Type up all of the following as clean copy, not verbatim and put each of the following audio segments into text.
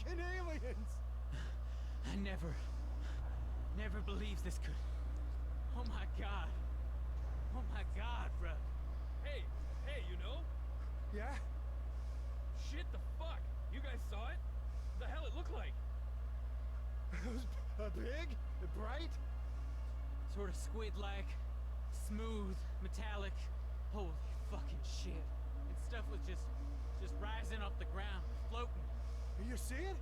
fucking aliens! I never believed this could. Oh my god. Oh my god, bro. Hey, you know? Yeah? Shit, the fuck? You guys saw it? The hell it looked like? It was big, bright. Sort of squid-like, smooth, metallic. Holy fucking shit. And stuff was just rising off the ground, floating. You see it?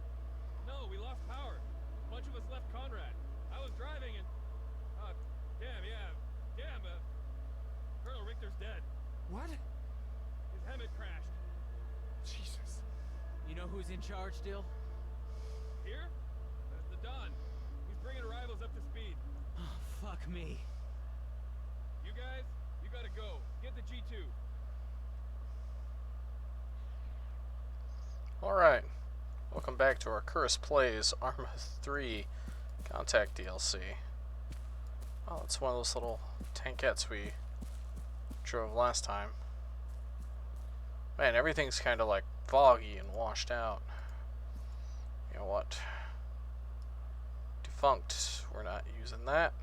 No, we lost power. A bunch of us left Conrad. I was driving and... Colonel Richter's dead. What? His Hemet crashed. Jesus. You know who's in charge still? Here? The Don. He's bringing arrivals up to speed. Oh, fuck me. You guys, you gotta go. Get the G2. Alright. Welcome back to our Curse Plays Arma 3 Contact DLC. Oh, it's one of those little tankettes we drove last time. Man, everything's kind of like foggy and washed out. You know what? Defunct. We're not using that.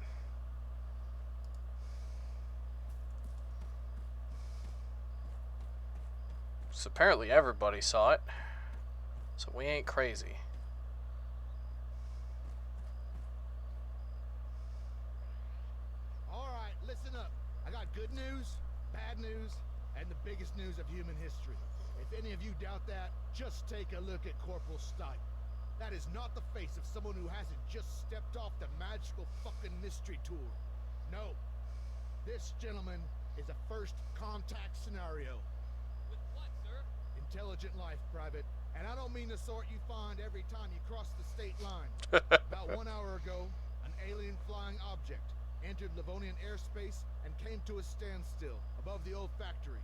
So apparently everybody saw it. So we ain't crazy. Alright, listen up. I got good news, bad news, and the biggest news of human history. If any of you doubt that, just take a look at Corporal Stipe. That is not the face of someone who hasn't just stepped off the magical fucking mystery tour. No. This gentleman is a first contact scenario. With what, sir? Intelligent life, Private. And I don't mean the sort you find every time you cross the state line. About 1 hour ago, an alien flying object entered Livonian airspace and came to a standstill above the old factory.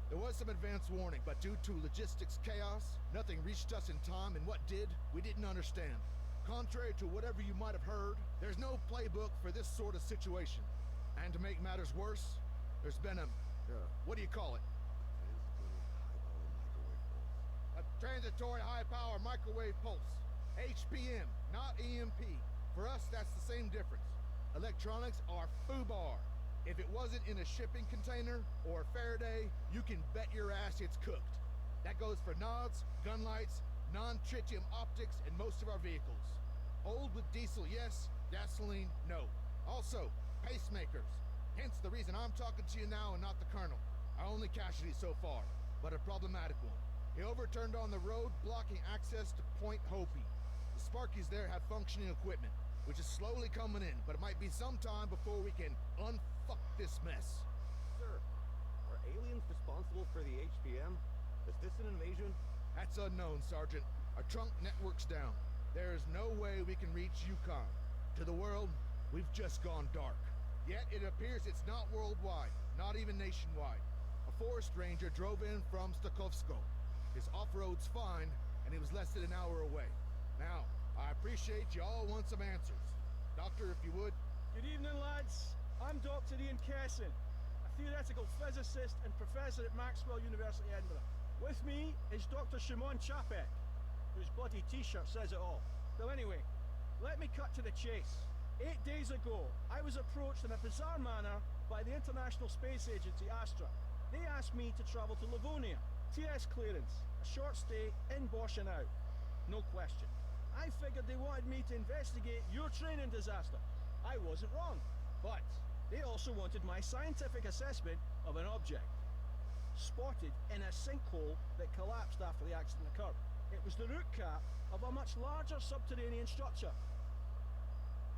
There was some advance warning, but due to logistics chaos, nothing reached us in time, and what did, we didn't understand. Contrary to whatever you might have heard, there's no playbook for this sort of situation. And to make matters worse, there's been a, what do you call it? A transitory high-power microwave pulse. HPM, not EMP. For us, that's the same difference. Electronics are FUBAR. If it wasn't in a shipping container or a Faraday, you can bet your ass it's cooked. That goes for nods, gun lights, non-tritium optics, and most of our vehicles. Old with diesel, yes. Gasoline, no. Also, pacemakers. Hence the reason I'm talking to you now and not the Colonel. Our only casualty so far, but a problematic one. He overturned on the road, blocking access to Point Hopi. The Sparkies there have functioning equipment, which is slowly coming in, but it might be some time before we can unfuck this mess. Sir, are aliens responsible for the HPM? Is this an invasion? That's unknown, Sergeant. Our trunk network's down. There is no way we can reach Yukon. To the world, we've just gone dark. Yet it appears it's not worldwide, not even nationwide. A forest ranger drove in from Stakhovsko. His off-road's fine, and he was less than an hour away. Now, I appreciate you all want some answers. Doctor, if you would. Good evening, lads. I'm Dr. Ian Kesson, a theoretical physicist and professor at Maxwell University, Edinburgh. With me is Dr. Shimon Chapek, whose bloody t-shirt says it all. So anyway, let me cut to the chase. 8 days ago, I was approached in a bizarre manner by the International Space Agency, Astra. They asked me to travel to Livonia, TS clearance, a short stay in Bohemia. No question. I figured they wanted me to investigate your training disaster. I wasn't wrong, but they also wanted my scientific assessment of an object spotted in a sinkhole that collapsed after the accident occurred. It was the root cap of a much larger subterranean structure.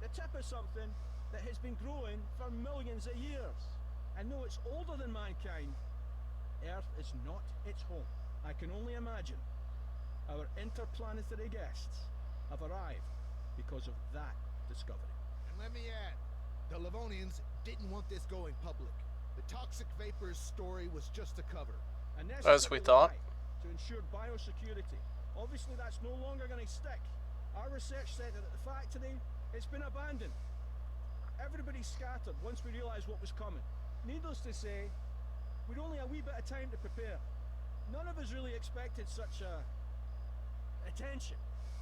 The tip of something that has been growing for millions of years. And though it's older than mankind, Earth is not its home. I can only imagine our interplanetary guests have arrived because of that discovery. And let me add, the Livonians didn't want this going public. The toxic vapors story was just a cover. As we thought. To ensure biosecurity. Obviously that's no longer going to stick. Our research said that at the factory, it's been abandoned. Everybody scattered once we realised what was coming. Needless to say, we'd only a wee bit of time to prepare. None of us really expected such attention.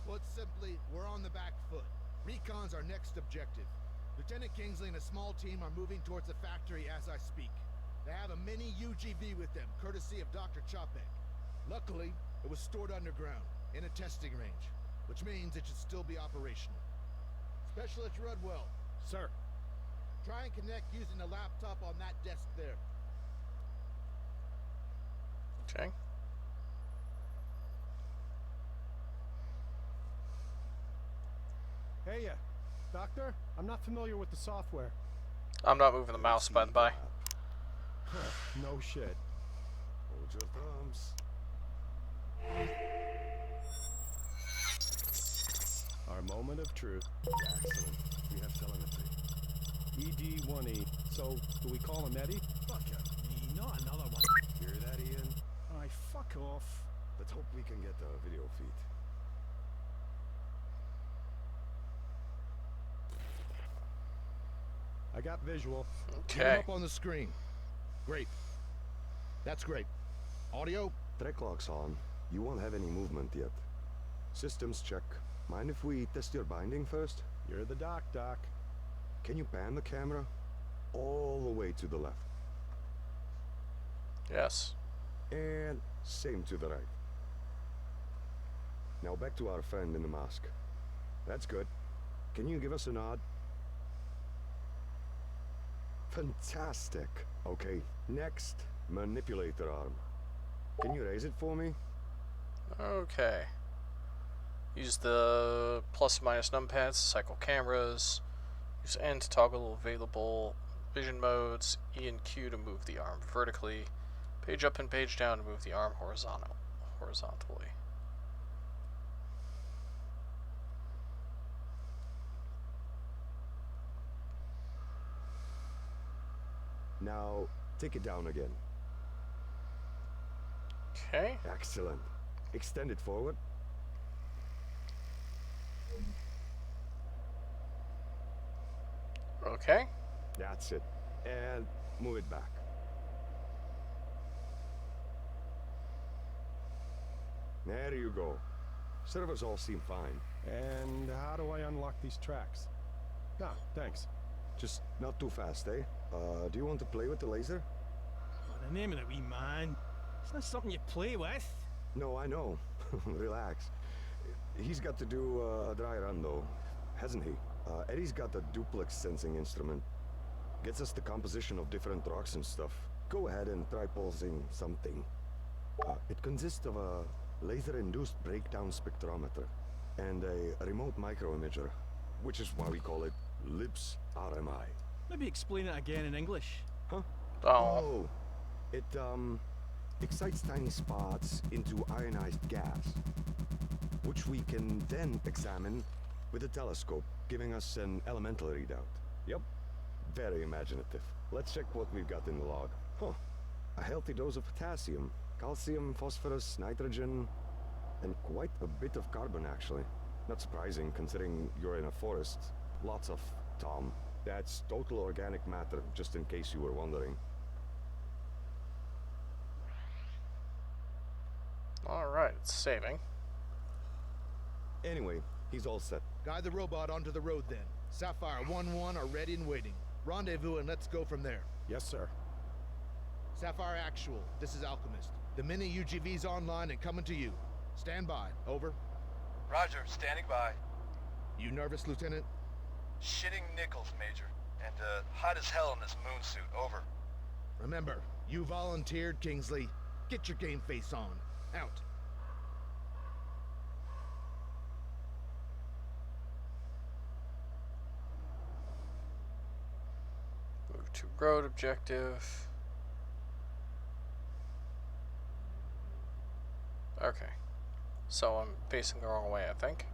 Put simply, we're on the back foot. Recon's our next objective. Lieutenant Kingsley and a small team are moving towards the factory as I speak. They have a mini UGV with them, courtesy of Dr. Chopek. Luckily, it was stored underground, in a testing range, which means it should still be operational. Specialist Rudwell. Sir. Try and connect using the laptop on that desk there. Okay. Hey, Doctor, I'm not familiar with the software. I'm not moving the mouse, by the by. No shit. Hold your thumbs. Our moment of truth. Excellent. We have telemetry. ED1E. So, do we call him Eddie? Fuck me, not another one. Hear that, Ian? Aye, fuck off. Let's hope we can get the video feed. I got visual. Get 'em Okay. up on the screen. Great. That's great. Audio? Track lock's on. You won't have any movement yet. Systems check. Mind if we test your binding first? You're the doc, Doc. Can you pan the camera? All the way to the left. Yes. And same to the right. Now back to our friend in the mask. That's good. Can you give us a nod? Fantastic. Okay, next, manipulator arm. Can you raise it for me? Okay. Use the plus and minus numpads to cycle cameras. Use N to toggle available vision modes. E and Q to move the arm vertically. Page up and page down to move the arm horizontally. Now, take it down again. Okay. Excellent. Extend it forward. Okay. That's it. And move it back. There you go. Servers all seem fine. And how do I unlock these tracks? Ah, thanks. Just not too fast, eh? Do you want to play with the laser? Oh, the name of the wee man. It's not something you play with. No, I know. Relax. He's got to do a dry run, though, hasn't he? Eddie's got a duplex sensing instrument. Gets us the composition of different rocks and stuff. Go ahead and try pulsing something. It consists of a laser-induced breakdown spectrometer and a remote microimager, which is why we call it LIBS RMI. Maybe explain it again in English. Huh? Oh. It excites tiny spots into ionized gas, which we can then examine with a telescope, giving us an elemental readout. Yep, very imaginative. Let's check what we've got in the log. Huh, a healthy dose of potassium, calcium, phosphorus, nitrogen, and quite a bit of carbon, actually. Not surprising, considering you're in a forest. Lots of Tom. That's total organic matter, just in case you were wondering. Alright, it's saving. Anyway, he's all set. Guide the robot onto the road then. Sapphire 1-1 are ready and waiting. Rendezvous and let's go from there. Yes, sir. Sapphire Actual, this is Alchemist. The mini UGV's online and coming to you. Stand by. Over. Roger, standing by. You nervous, Lieutenant? Shitting nickels, Major. And, hot as hell in this moon suit. Over. Remember, you volunteered, Kingsley. Get your game face on. Out. Move to road objective. Okay. So I'm facing the wrong way, I think.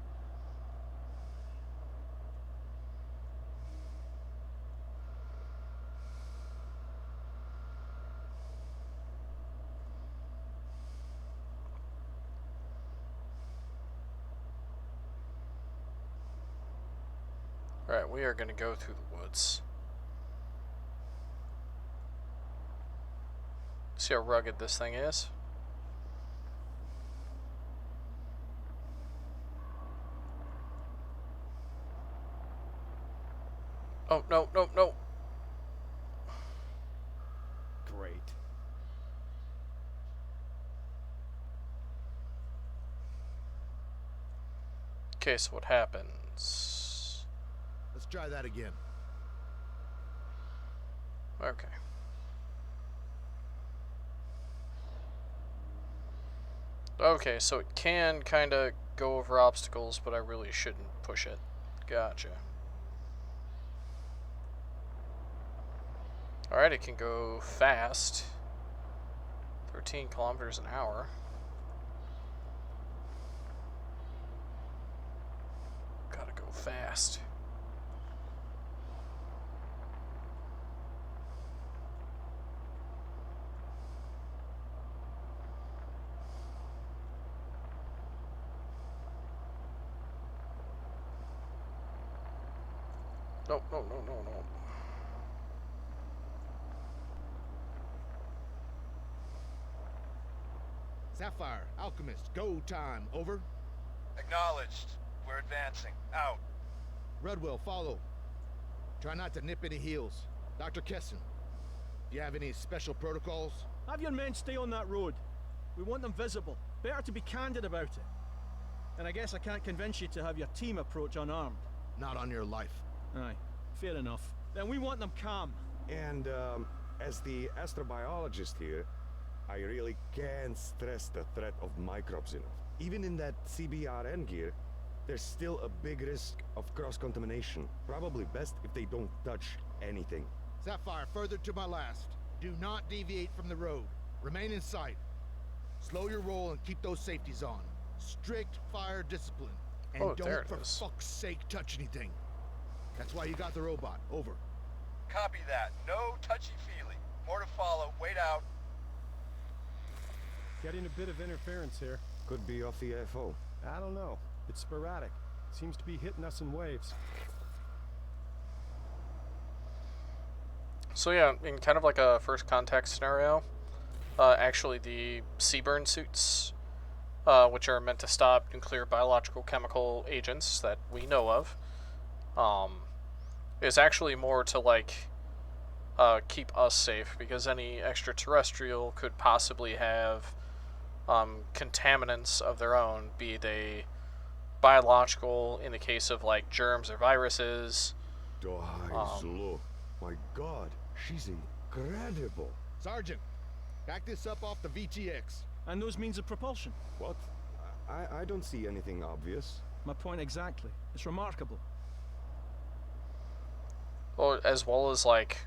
Alright, we are going to go through the woods. See how rugged this thing is? Oh, no, no, no. Great. Okay, so what happens? Let's try that again. Okay. Okay, so it can kind of go over obstacles, but I really shouldn't push it. Gotcha. Alright, it can go fast. 13 kilometers an hour. Gotta go fast. No, no, no, no, no. Sapphire, Alchemist, go time. Over. Acknowledged. We're advancing. Out. Redwell, follow. Try not to nip any heels. Dr. Kesson, do you have any special protocols? Have your men stay on that road. We want them visible. Better to be candid about it. And I guess I can't convince you to have your team approach unarmed. Not on your life. Aye, fair enough. Then we want them calm. And, as the astrobiologist here, I really can't stress the threat of microbes enough. Even in that CBRN gear, there's still a big risk of cross-contamination. Probably best if they don't touch anything. Sapphire, further to my last. Do not deviate from the road. Remain in sight. Slow your roll and keep those safeties on. Strict fire discipline. And Oh, there don't, it for is. fuck's sake, touch anything. That's why you got the robot. Over. Copy that. No touchy-feely. More to follow. Wait out. Getting a bit of interference here. Could be off the AFO. I don't know. It's sporadic. Seems to be hitting us in waves. So yeah, in kind of like a first contact scenario, actually the Seaburn suits, which are meant to stop nuclear, biological, chemical agents that we know of, is actually more to like keep us safe, because any extraterrestrial could possibly have contaminants of their own, be they biological in the case of like germs or viruses. Slow. My God, she's incredible. Sergeant, back this up off the VTX. And those means of propulsion. What? I don't see anything obvious. My point exactly. It's remarkable. Or as well as like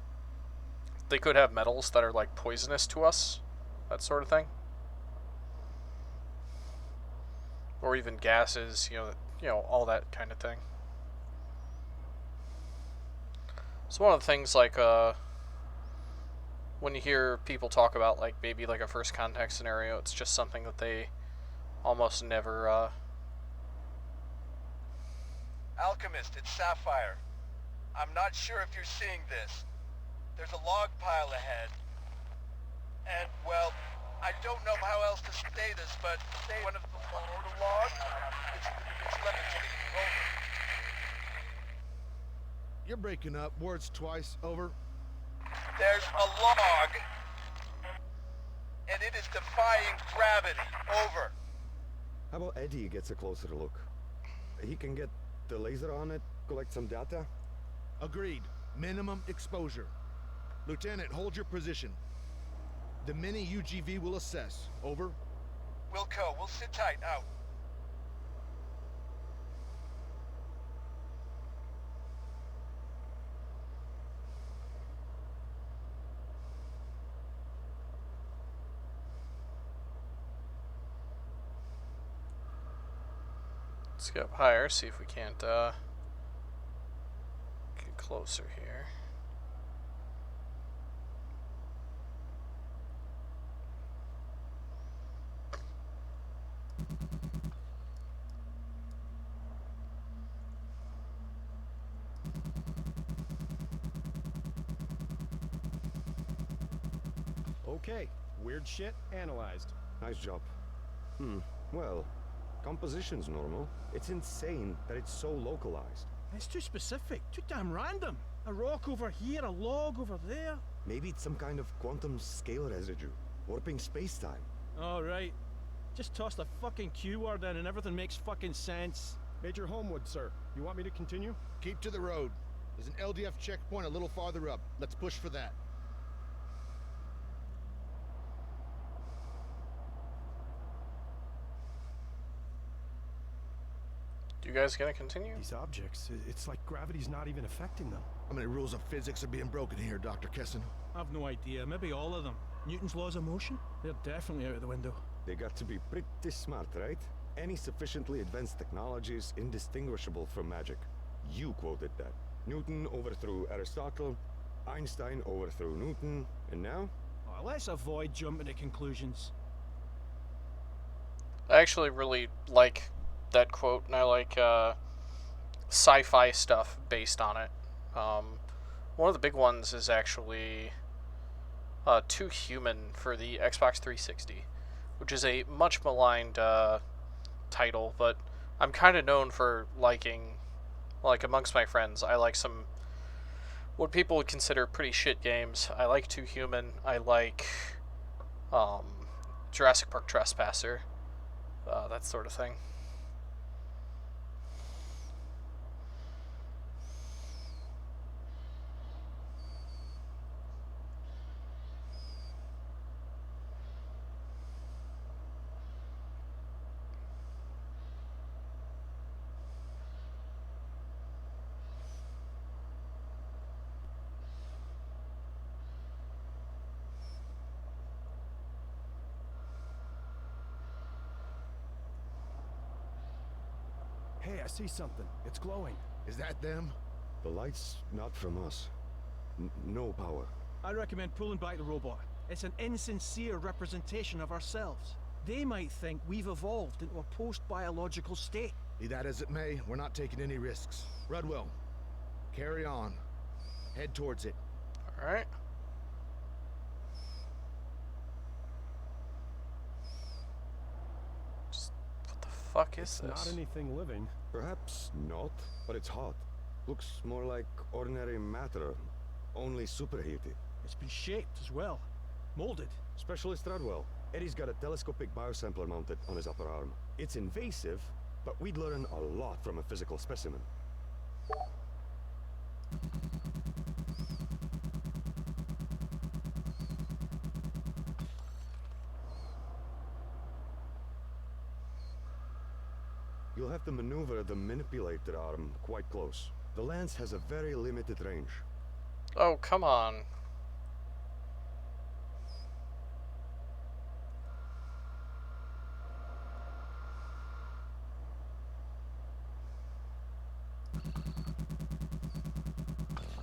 they could have metals that are like poisonous to us, that sort of thing. Or even gases, you know, all that kind of thing. So one of the things, like, when you hear people talk about, like, maybe, like, a first contact scenario, it's just something that they almost never, Alchemist, it's Sapphire. I'm not sure if you're seeing this. There's a log pile ahead. And, well, I don't know how else to say this, but one of the logs, it's levitating. Over. You're breaking up. Words twice. Over. There's a log, and it is defying gravity. Over. How about Eddie gets a closer look? He can get the laser on it, collect some data. Agreed. Minimum exposure. Lieutenant, hold your position. The mini UGV will assess. Over. Wilco, we'll sit tight. Out. let's get up higher, see if we can't, get closer here. Okay, weird shit analyzed. Nice job. Well, composition's normal. It's insane that it's so localized. It's too specific, too damn random. A rock over here, a log over there. Maybe it's some kind of quantum scale residue, warping space-time. All right. Just toss the fucking Q word in and everything makes fucking sense. Major Homewood, sir. You want me to continue? Keep to the road. There's an LDF checkpoint a little farther up. Let's push for that. You guys gonna continue? These objects, it's like gravity's not even affecting them. How many rules of physics are being broken here, Dr. Kessin? I've no idea. Maybe all of them. Newton's laws of motion? They're definitely out of the window. They got to be pretty smart, right? Any sufficiently advanced technology is indistinguishable from magic. You quoted that. Newton overthrew Aristotle, Einstein overthrew Newton, and now? Oh, let's avoid jumping to conclusions. I actually really like that quote, and I like sci-fi stuff based on it. One of the big ones is actually Too Human for the Xbox 360, which is a much maligned title, but I'm kind of known for liking, like amongst my friends, I like some what people would consider pretty shit games. I like Too Human. I like Jurassic Park Trespasser, that sort of thing. Hey, I see something. It's glowing. Is that them? The light's not from us. No power. I recommend pulling back the robot. It's an insincere representation of ourselves. They might think we've evolved into a post-biological state. Be that as it may, we're not taking any risks. Rudwell, carry on. Head towards it. Alright. What the fuck is this? Not anything living. Perhaps not, but it's hot. Looks more like ordinary matter, only superheated. It's been shaped as well. Molded. Specialist Rudwell, Eddie's got a telescopic biosampler mounted on his upper arm. It's invasive, but we'd learn a lot from a physical specimen. You'll have to maneuver the manipulator arm quite close. The lens has a very limited range. Oh, come on.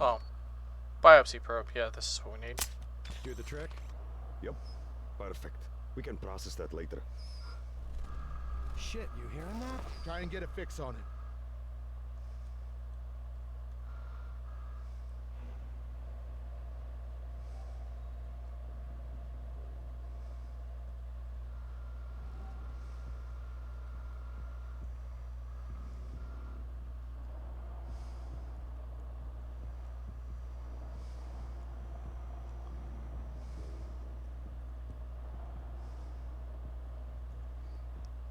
Oh. Biopsy probe. Yeah, this is what we need. Do the trick? Yep, perfect. We can process that later. Shit, you hearing that? Try and get a fix on it.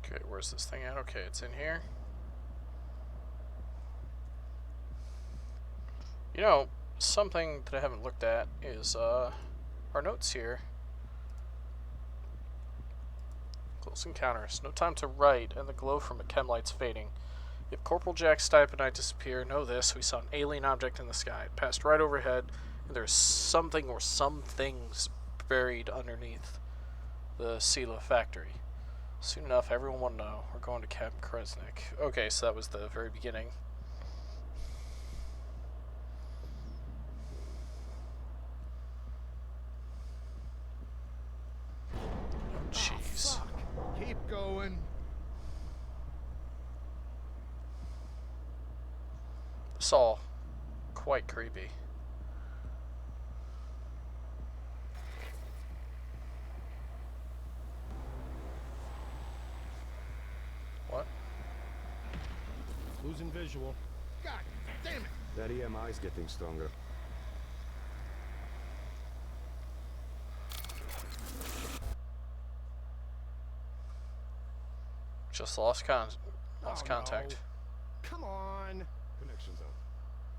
Okay, where's this thing at? Okay, it's in here. You know, something that I haven't looked at is our notes here. Close encounters. No time to write, and the glow from a chem light's fading. If Corporal Jack Stipe and I disappear, know this: we saw an alien object in the sky. It passed right overhead, and there's something or some things buried underneath the Sela factory. Soon enough, everyone will know. We're going to Camp Kresnik. Okay, so that was the very beginning. Jeez. Keep going. It's all quite creepy. What? Losing visual. God damn it! That EMI's getting stronger. Just lost contact. No. Come on. Connection's out.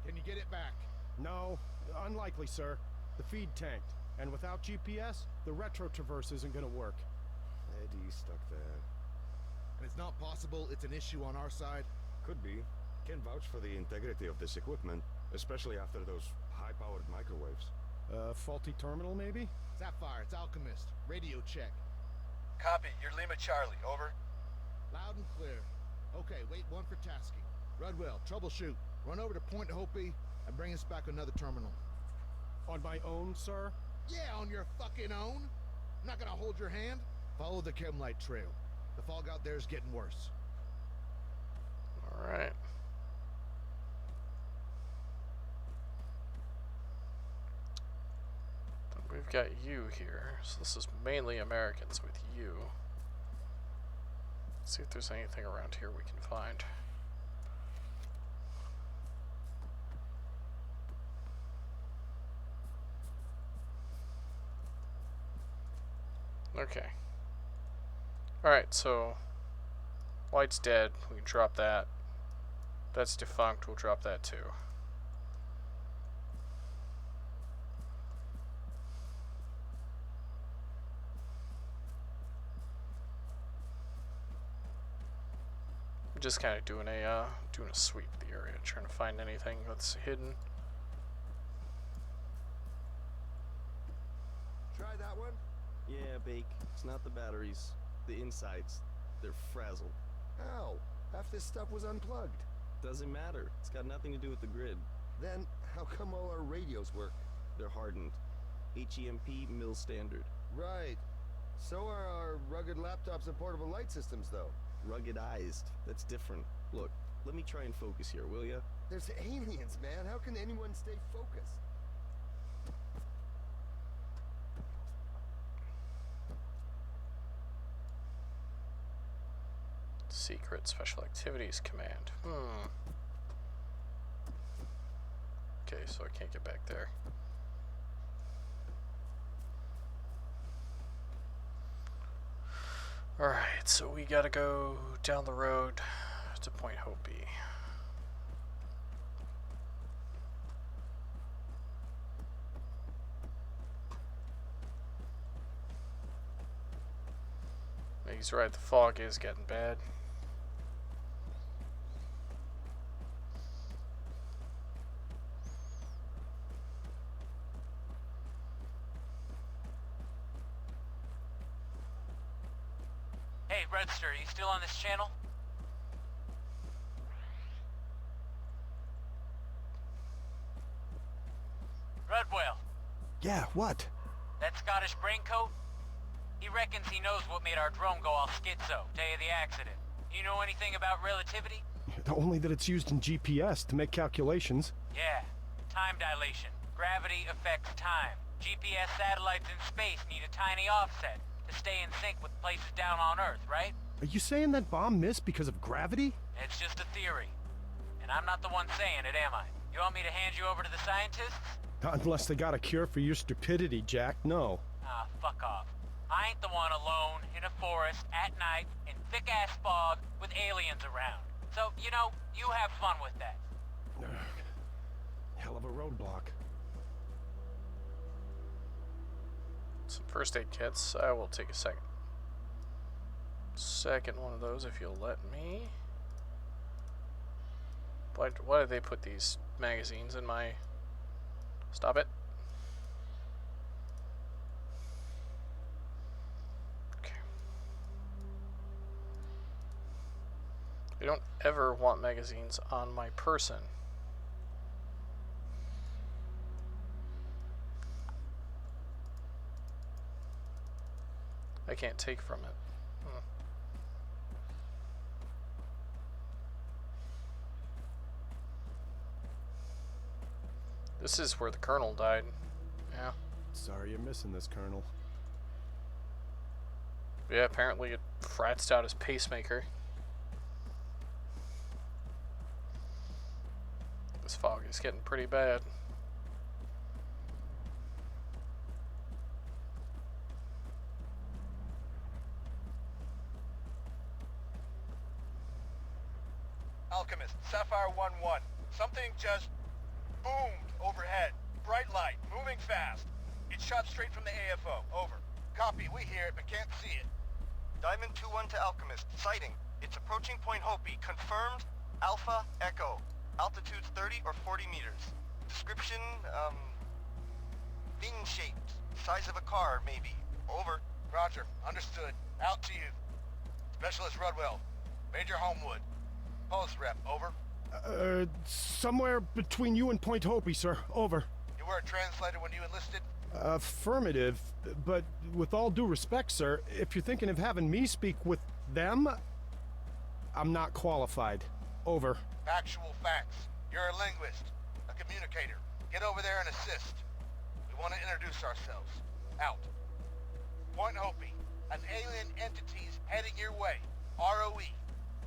Can you get it back? No, unlikely, sir. The feed tanked, and without GPS, the retro traverse isn't gonna work. Eddie's stuck there. And it's not possible it's an issue on our side? Could be. Can't vouch for the integrity of this equipment, especially after those high-powered microwaves. Faulty terminal, maybe? Sapphire, it's Alchemist. Radio check. Copy. You're Lima Charlie. Over. Loud and clear. Okay, wait one for tasking. Rudwell, troubleshoot. Run over to Point Hopi and bring us back another terminal. On my own, sir? Yeah, on your fucking own. I'm not gonna hold your hand. Follow the chem light trail. The fog out there is getting worse. Alright. We've got you here, so this is mainly Americans with you. Let's see if there's anything around here we can find. Okay. Alright, so light's dead, we can drop that. That's defunct, we'll drop that too. I'm just kind of doing a sweep of the area, trying to find anything that's hidden. Try that one? Yeah, Bake. It's not the batteries. The insides. They're frazzled. How? Half this stuff was unplugged. Doesn't matter. It's got nothing to do with the grid. Then, how come all our radios work? They're hardened. HEMP mill standard. Right. So are our rugged laptops and portable light systems, though. Ruggedized. That's different. Look, let me try and focus here, will ya? There's aliens, man. How can anyone stay focused? Secret Special Activities Command. Okay, so I can't get back there. Alright, so we gotta go down the road to Point Hopi. He's right, the fog is getting bad. Hey, Redster, are you still on this channel? Rudwell, Yeah, what? that Scottish braincoat? He reckons he knows what made our drone go all schizo, day of the accident. Do you know anything about relativity? Only that it's used in GPS to make calculations. Yeah, time dilation. Gravity affects time. GPS satellites in space need a tiny offset to stay in sync with places down on Earth, right? Are you saying that bomb missed because of gravity? It's just a theory. And I'm not the one saying it, am I? You want me to hand you over to the scientists? Not unless they got a cure for your stupidity, Jack. No. Ah, fuck off. I ain't the one alone in a forest at night in thick-ass fog with aliens around. So, you know, you have fun with that. Hell of a roadblock. Some first aid kits. I will take a second one of those if you'll let me. Why did they put these magazines in my... Stop it. Okay. I don't ever want magazines on my person. I can't take from it. This is where the Colonel died. Yeah. Sorry you're missing this, Colonel. Yeah, apparently it fratzed out his pacemaker. The This fog is getting pretty bad. Alchemist, Sapphire 1-1. Something just boomed overhead. Bright light, moving fast. It shot straight from the AFO. Over. Copy, we hear it, but can't see it. Diamond 2-1 to Alchemist. Sighting. It's approaching Point Hopi. Confirmed. Alpha Echo. Altitude's 30 or 40 meters. Description, fin-shaped. Size of a car, maybe. Over. Roger. Understood. Out to you. Specialist Rudwell. Major Homewood. Post rep. Over. Somewhere between you and Point Hopi, sir. Over. You were a translator when you enlisted? Affirmative, but with all due respect, sir, if you're thinking of having me speak with them, I'm not qualified. Over. Factual facts. You're a linguist. A communicator. Get over there and assist. We want to introduce ourselves. Out. Point Hopi. An alien entity's heading your way. ROE.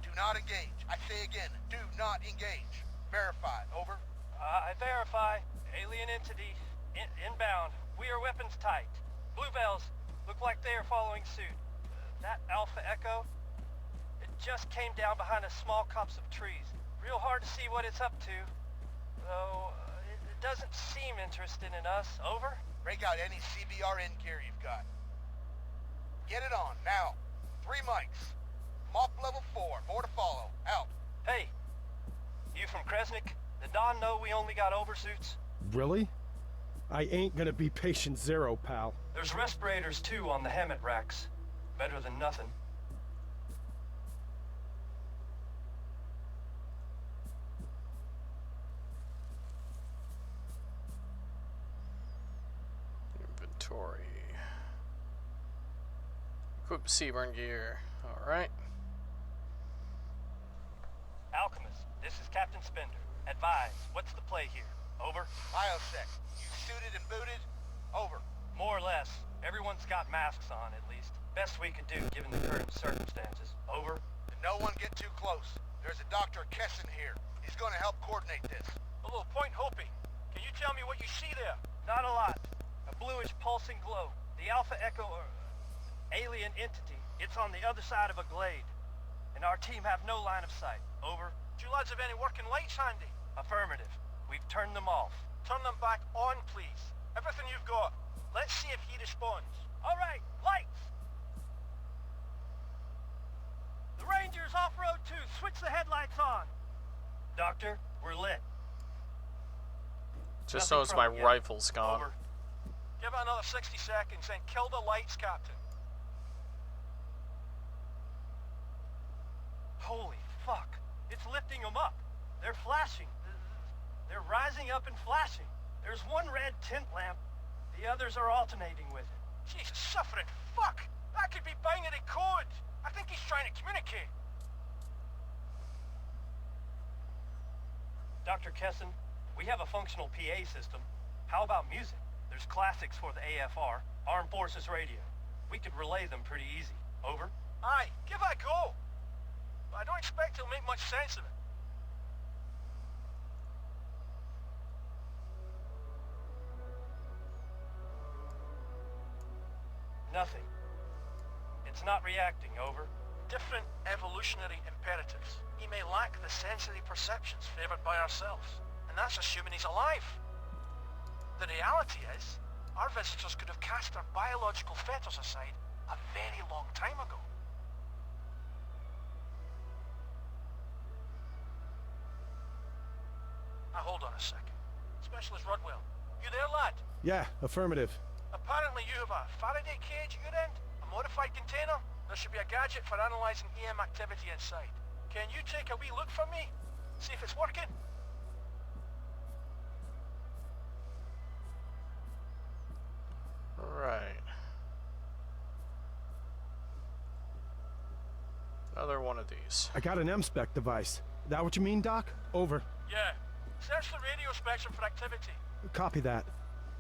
Do not engage. I say again, do not engage. Verify. Over. I verify. Alien entity. Inbound. We are weapons tight. Bluebells look like they are following suit. That Alpha Echo, it just came down behind a small copse of trees. Real hard to see what it's up to. Though, it doesn't seem interested in us. Over. Break out any CBRN gear you've got. Get it on, now. 3 mics. Mop level 4. More to follow. Out. Hey, you from Kresnik? Did Don know we only got oversuits? Really? I ain't gonna be patient zero, pal. There's respirators too on the helmet racks. Better than nothing. Inventory. Equip Seaburn gear. Alright. Alchemist, this is Captain Spender. Advise, what's the play here? Over. Biosec. You suited and booted? Over. More or less. Everyone's got masks on, at least. Best we could do, given the current circumstances. Over. And no one get too close. There's a Dr. Kessin here. He's going to help coordinate this. Hello, Point Hopi. Can you tell me what you see there? Not a lot. A bluish pulsing glow. The Alpha Echo alien entity. It's on the other side of a glade. And our team have no line of sight. Over. Do you lads have any working lights handy? Affirmative. We've turned them off. Turn them back on, please. Everything you've got. Let's see if he responds. All right, lights! The Ranger's off-road 2. Switch the headlights on. Doctor, we're lit. Just Nothing noticed my yet. rifle's gone. Over. Give it another 60 seconds and kill the lights, Captain. Holy fuck. It's lifting them up. They're flashing. They're rising up and flashing. There's one red tint lamp. The others are alternating with it. Jesus, suffering fuck! That could be binary code. I think he's trying to communicate. Dr. Kessin, we have a functional PA system. How about music? There's classics for the AFR, Armed Forces Radio. We could relay them pretty easy. Over. Aye, give it a go. But I don't expect he'll make much sense of it. Nothing. It's not reacting, over. Different evolutionary imperatives. He may lack the sensory perceptions favoured by ourselves, and that's assuming he's alive. The reality is, our visitors could have cast their biological fetters aside a very long time ago. Now hold on a second. Specialist Rudwell, you there, lad? Yeah, affirmative. Apparently you have a Faraday cage at your end, a modified container. There should be a gadget for analysing EM activity inside. Can you take a wee look for me? See if it's working? Right. Another one of these. I got an M-spec device. That what you mean, Doc? Over. Yeah. Search the radio spectrum for activity. Copy that.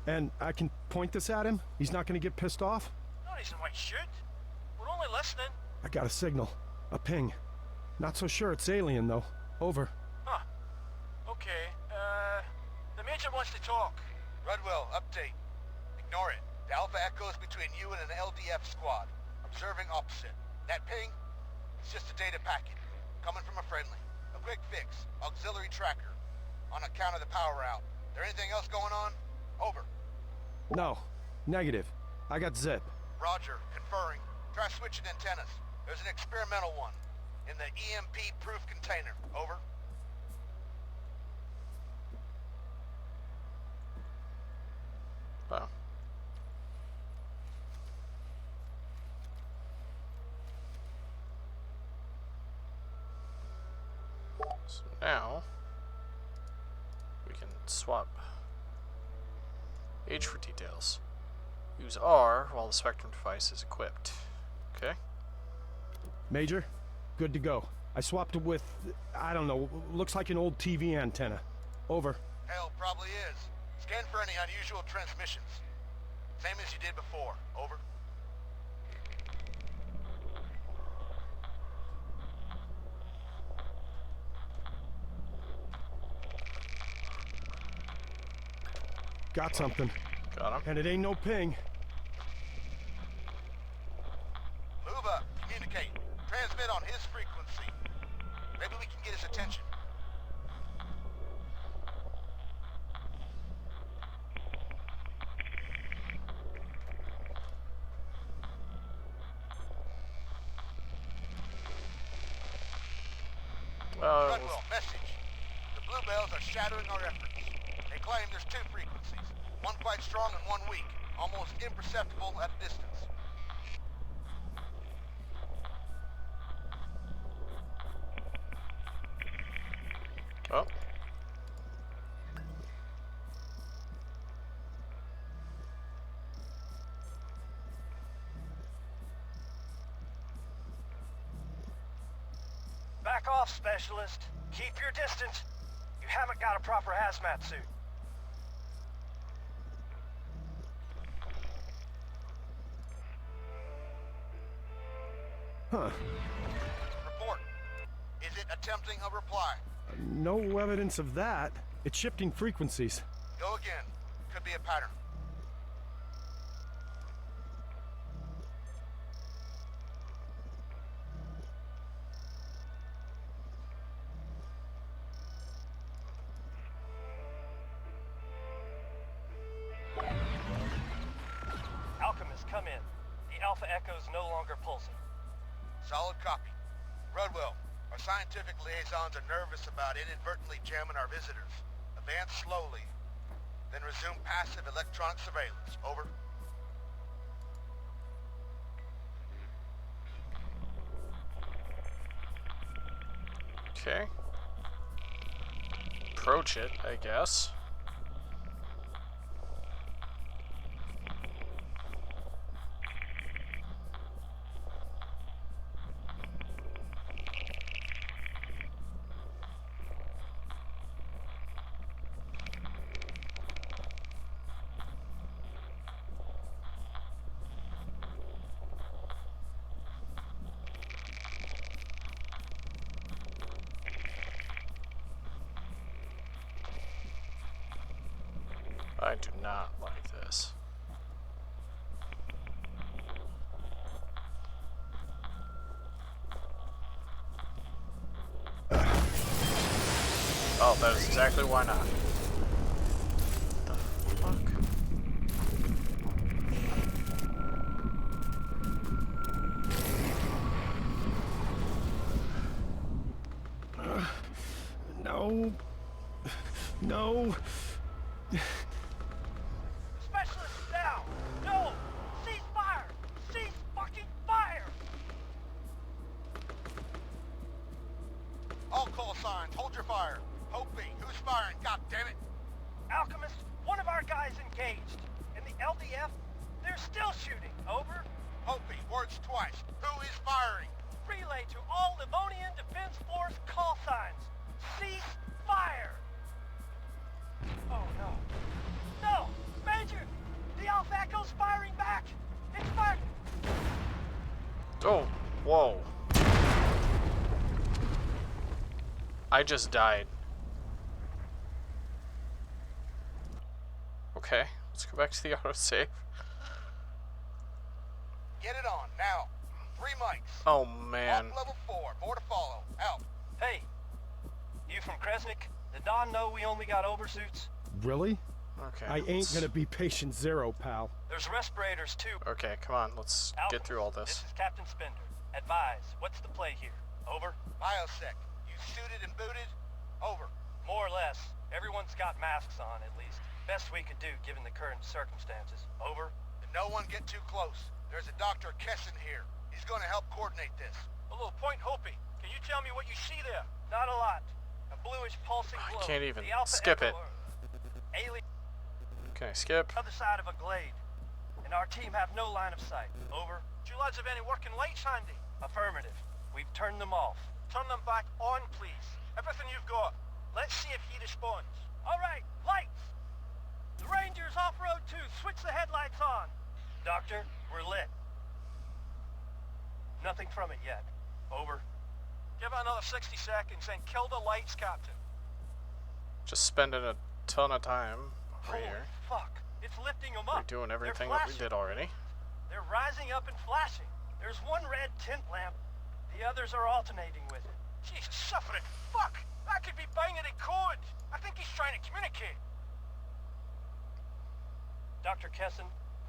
And I can point this at him? He's not gonna get pissed off? No reason why he should. We're only listening. I got a signal. A ping. Not so sure it's alien, though. Over. Huh. Okay. Major wants to talk. Rudwell, update. Ignore it. The Alpha Echo's between you and an LDF squad. Observing opposite. That ping? It's just a data packet. Coming from a friendly. A quick fix. Auxiliary tracker. On account of the power out. There anything else going on? Over. No. Negative. I got zip. Roger. Conferring. Try switching antennas. There's an experimental one. In the EMP-proof container. Over. Wow. So now we can swap H for details. Use R while the spectrum device is equipped. Okay. Major, good to go. I swapped it with, I don't know, looks like an old TV antenna. Over. Hell, probably is. Scan for any unusual transmissions. Same as you did before. Over. Got something. Got him. And it ain't no ping. Move up. Communicate. Transmit on his frequency. Maybe we can get his attention. Rudwell, message. The bluebells are shattering our efforts. They claim there's two frequencies. One quite strong and one weak. Almost imperceptible at a distance. Oh. Back off, specialist. Keep your distance. You haven't got a proper hazmat suit. Huh. Report. Is it attempting a reply? No evidence of that. It's shifting frequencies. Go again. Could be a pattern. Alchemist, come in. The Alpha Echo's no longer pulsing. Solid copy. Rudwell, our scientific liaisons are nervous about inadvertently jamming our visitors. Advance slowly, then resume passive electronic surveillance. Over. Okay. Approach it, I guess. I do not like this. Oh, that is exactly why not. The fuck? No. No. Specialist down! No! Cease fire! Cease fucking fire! All call signs. Hold your fire. Hopi, who's firing? God damn it! Alchemist, one of our guys engaged. In the LDF, they're still shooting. Over. Hopi, words twice. Who is firing? Relay to all Livonian Defense Force call signs. Cease fire! Oh no. No! Major! The Alpha Echo's firing back! It's firing! Oh, whoa. I just died. Okay, let's go back to the autosave. Get it on, now. 3 mics. Oh man. Off level 4, more to follow. Out. Hey, you from Kresnik? Did Don know we only got oversuits? Really? Okay. I ain't gonna be patient zero, pal. There's respirators too. Okay, come on, let's get through all This this. is Captain Spender. Advise, what's the play here? Over? Biosec, you suited and booted? Over. More or less. Everyone's got masks on, at least. Best we could do, given the current circumstances. Over? And no one get too close. There's a Dr. Kessin here. He's going to help coordinate this. Hello, Point Hopi. Can you tell me what you see there? Not a lot. A bluish pulsing glow. I can't even The Alpha skip Echo it. Alien Can I skip? other side of a glade. And our team have no line of sight. Over? Do you lads have any working lights handy? Affirmative. We've turned them off. Turn them back on, please. Everything you've got. Let's see if he responds. All right, lights! The Ranger's off-road 2. Switch the headlights on. Doctor, we're lit. Nothing from it yet. Over. Give it another 60 seconds and kill the lights, Captain. Just spending a ton of time over Holy here. fuck. It's lifting them We're up. doing They're everything that we flashing. did already. They're rising up and flashing. There's one red tint lamp. The others are alternating with it. Jesus, suffering. Fuck! That could be binary code. I think he's trying to communicate. Dr. Kessin,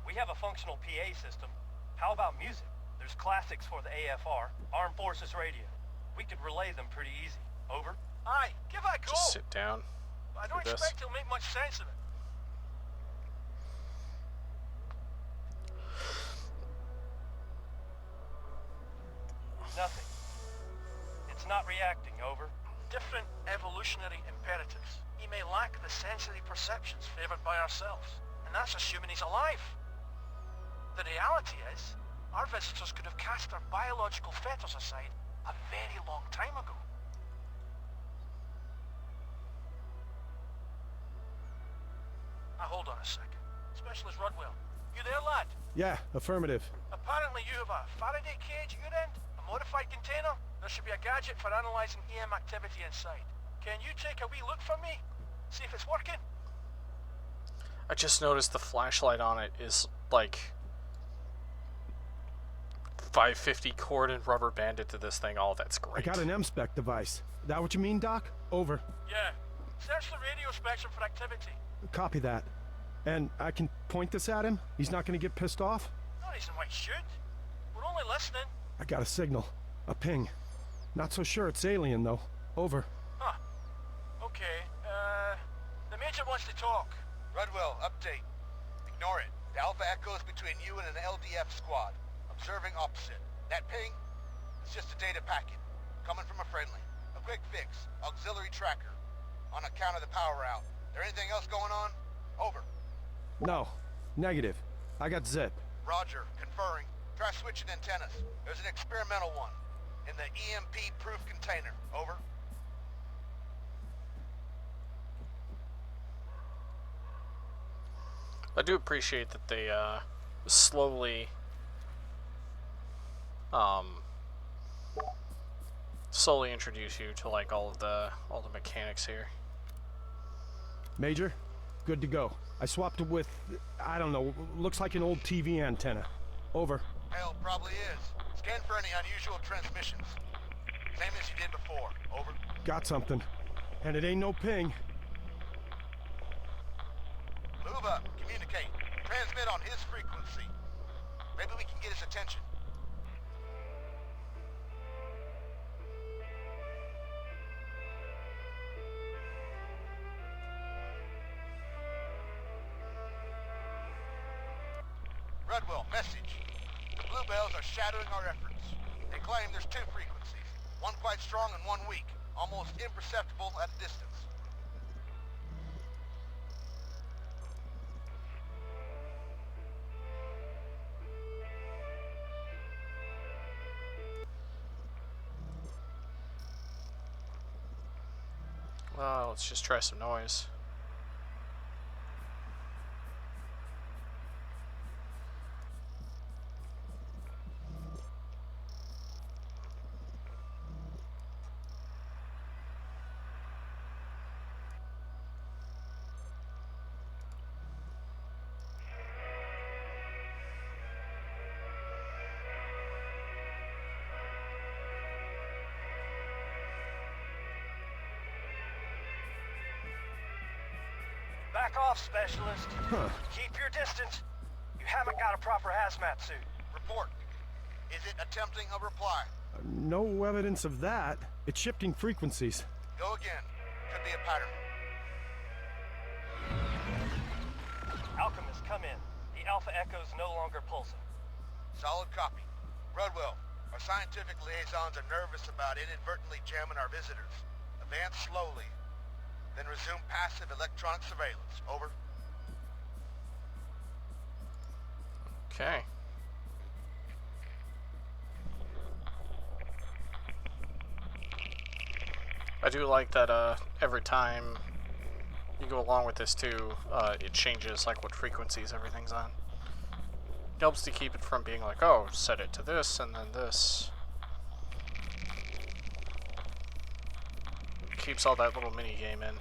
we have a functional PA system. How about music? There's classics for the AFR, Armed Forces Radio. We could relay them pretty easy. Over. Aye, give that a go. Just sit down. I don't do this. expect he'll make much sense of it. Nothing. It's not reacting. Over. Different evolutionary imperatives. He may lack the sensory perceptions favored by ourselves, and that's assuming he's alive. The reality is, our visitors could have cast their biological fetters aside a very long time ago. Now hold on a second. Specialist Rudwell, you there, lad? Yeah, affirmative. Apparently you have a Faraday cage at your end, a modified container. There should be a gadget for analyzing EM activity inside. Can you take a wee look for me? See if it's working? I just noticed the flashlight on it is like 550 cord and rubber banded to this thing. Oh, that's I great. got an M-spec device. That what you mean, Doc? Over. Yeah. Search the radio spectrum for activity. Copy that. And I can point this at him? He's not gonna get pissed off? No reason why he should. We're only listening. I got a signal. A ping. Not so sure it's alien, though. Over. Huh. Okay. The Major wants to talk. Rudwell, update. Ignore it. The Alpha Echo's between you and an LDF squad. Observing opposite. That ping? It's just a data packet. Coming from a friendly. A quick fix. Auxiliary tracker. On account of the power out. There anything else going on? Over. No. Negative. I got zip. Roger. Conferring. Try switching antennas. There's an experimental one. In the EMP-proof container. Over. I do appreciate that they slowly introduce you to like all the mechanics here. Major, good to go. I swapped it with, I don't know, looks like an old TV antenna. Over. Hell, probably is. Scan for any unusual transmissions. Same as you did before. Over. Got something. And it ain't no ping. Move up. Communicate. Transmit on his frequency. Maybe we can get his attention. Rudwell, message. The Bluebells are shadowing our efforts. They claim there's 2 frequencies. One quite strong and one weak. Almost imperceptible at a distance. Well, let's just try some noise. Back off, specialist. Huh. Keep your distance. You haven't got a proper hazmat suit. Report. Is it attempting a reply? No evidence of that. It's shifting frequencies. Go again. Could be a pattern. Alchemist, come in. The Alpha Echo's no longer pulsing. Solid copy. Rodwell, our scientific liaisons are nervous about inadvertently jamming our visitors. Advance slowly. Then resume passive electronic surveillance. Over. Okay. I do like that every time you go along with this too, it changes like what frequencies everything's on. It helps to keep it from being like, oh, set it to this and then this. It keeps all that little mini game in.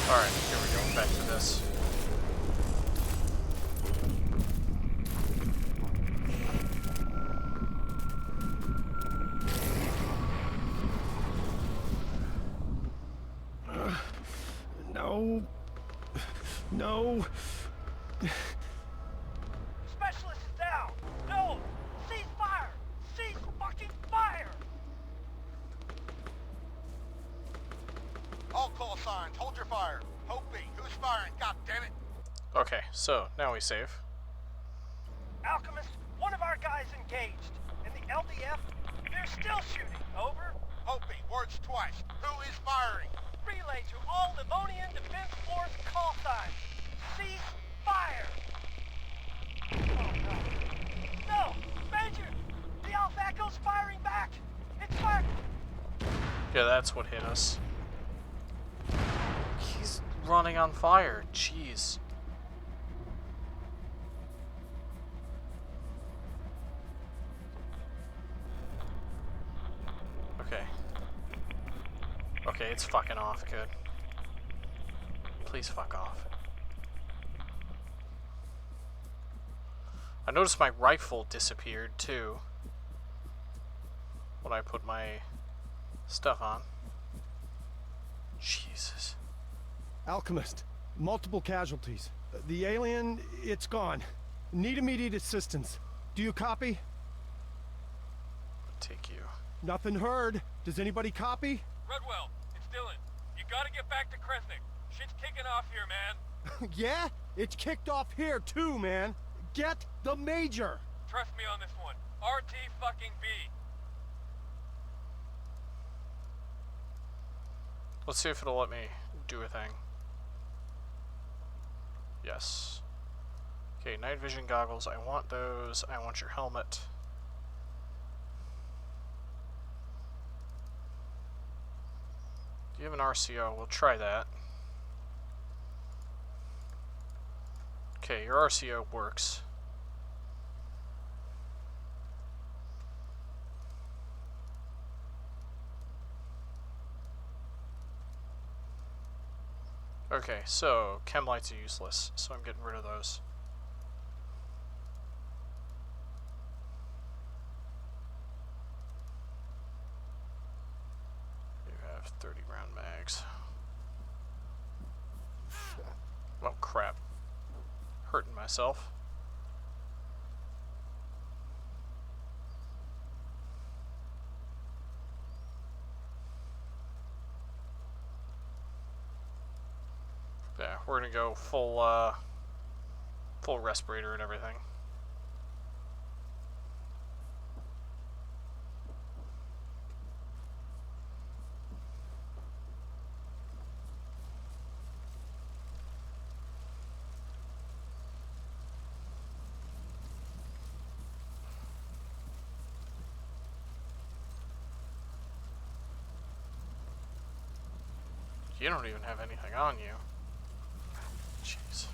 Alright, here we go, back to this. No. No. Specialist is down. No. Cease fire. Cease fucking fire. All call signs. Hold your fire. Hope B. Who's firing? God damn it. Okay, so now we save. Alchemist, one of our guys engaged. In the LDF, they're still shooting. Over. Hope B. Words twice. Who is firing? Relay to all Livonian Defense Force call signs. Cease fire. Oh no. No! Major! The Alpha Echo's firing back! It's firing! Yeah, that's what hit us. He's running on fire. Jeez. Okay. Okay, it's fucking off. Good. Please fuck off. I noticed my rifle disappeared too when I put my stuff on. Jesus. Alchemist, multiple casualties. The alien, it's gone. Need immediate assistance. Do you copy? Take you. Nothing heard. Does anybody copy? Redwell, it's Dylan. You gotta get back to Kresnik. Shit's kicking off here, man. Yeah? It's kicked off here too, man. Get the Major. Trust me on this one. RT fucking B. Let's see if it'll let me do a thing. Yes. Okay, night vision goggles. I want those. I want your helmet. Do you have an RCO? We'll try that. Okay, your RCO works. Okay, so chem lights are useless, so I'm getting rid of those. You have 30 round mags. Oh crap. Hurting myself. Yeah, we're gonna go full respirator and everything. You don't even have anything on you. Jeez.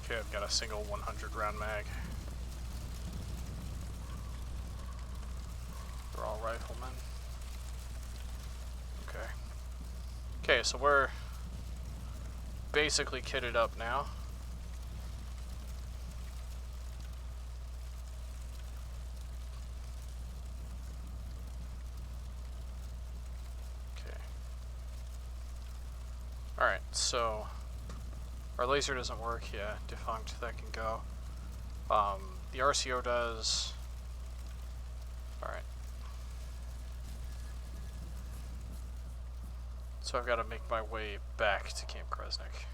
Okay, I've got a single 100 round mag. They're all riflemen. Okay. Okay, so we're basically kitted up now. Okay. Alright, so our laser doesn't work. Yeah, defunct. That can go. The RCO does. Alright. So I've got to make my way back to Camp Kresnik.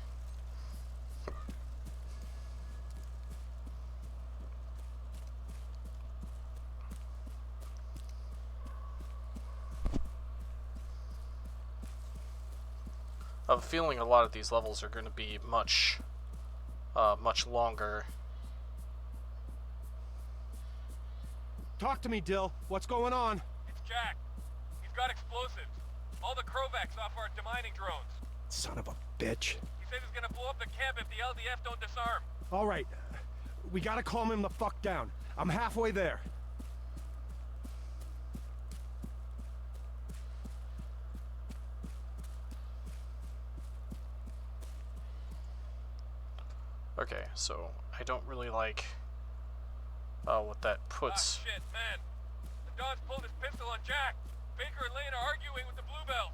I have a feeling a lot of these levels are going to be much longer. Talk to me, Dill. What's going on? It's Jack. He's got explosives. All the Krovacs off our demining drones. Son of a bitch. He says he's gonna blow up the camp if the LDF don't disarm. All right. We gotta calm him the fuck down. I'm halfway there. Okay, so I don't really like what that puts. Ah, shit, man. The Don's pulled his pistol on Jack. Baker and Lane are arguing with the Bluebells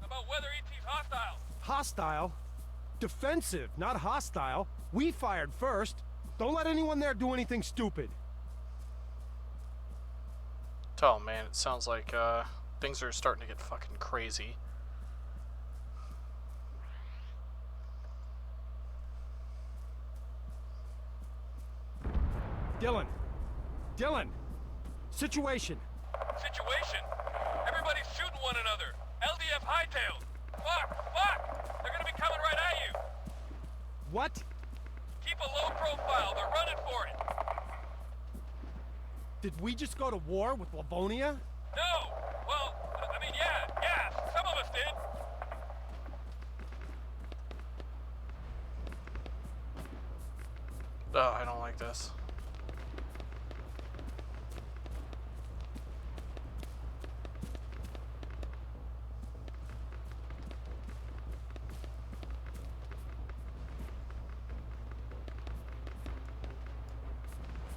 about whether ET's hostile. Hostile? Defensive, not hostile. We fired first. Don't let anyone there do anything stupid. Oh man, it sounds like things are starting to get fucking crazy. Dylan! Situation! Situation? Everybody's shooting one another. LDF hightails. Fuck! They're gonna be coming right at you. What? Keep a low profile. They're running for it. Did we just go to war with Livonia? No! Well, I mean, yeah, some of us did. Oh, I don't like this.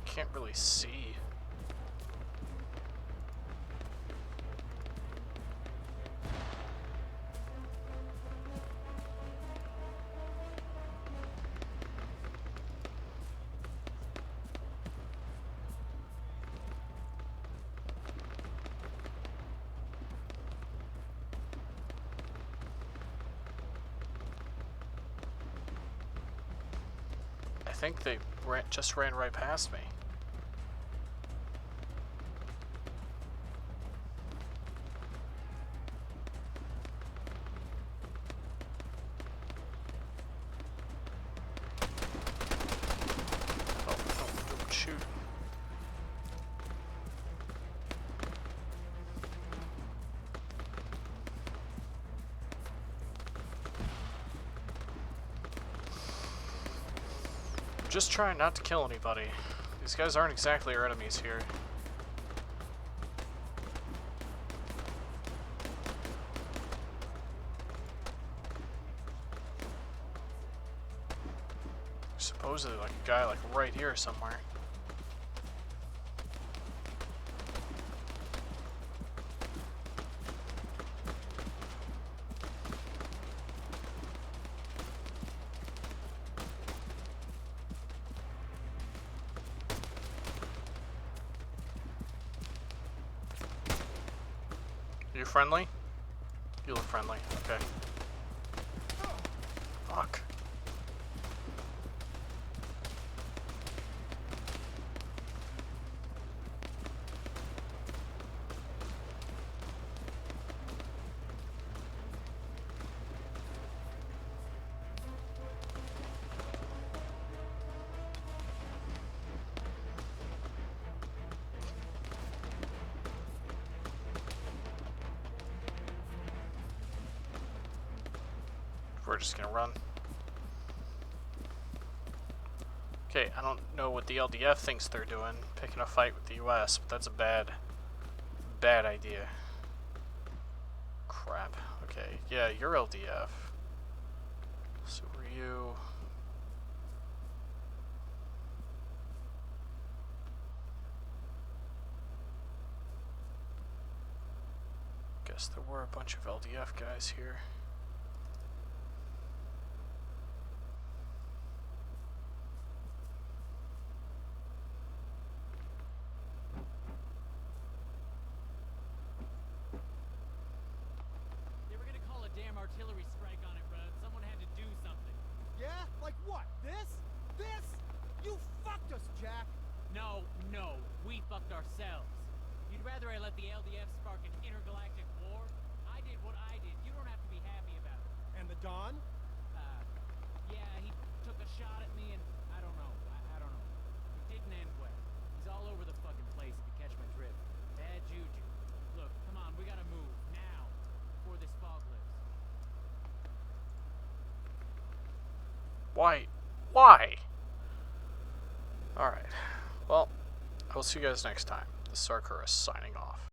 Can't really see. I think they just ran right past me. Shoot. Just trying not to kill anybody. These guys aren't exactly our enemies here. Supposedly like a guy like right here somewhere. You friendly? You look friendly. Okay. Fuck. We're just gonna run. Okay, I don't know what the LDF thinks they're doing, picking a fight with the US, but that's a bad idea. Crap. Okay, yeah, you're LDF. So were you... Guess there were a bunch of LDF guys here. They were gonna call a damn artillery strike on it, Rudd. Someone had to do something. Yeah? Like what? This? This? You fucked us, Jack! No, we fucked ourselves. You'd rather I let the LDF spark an intergalactic war? I did what I did. You don't have to be happy about it. And the Don? Yeah, he took a shot at me and I don't know. I don't know. It didn't end well. He's all over the fucking place if you catch my drift. Bad juju. Look, come on, we gotta move. Now. Before this fog lifts. Why? Why? Alright. Well, I will see you guys next time. This is Arcturus signing off.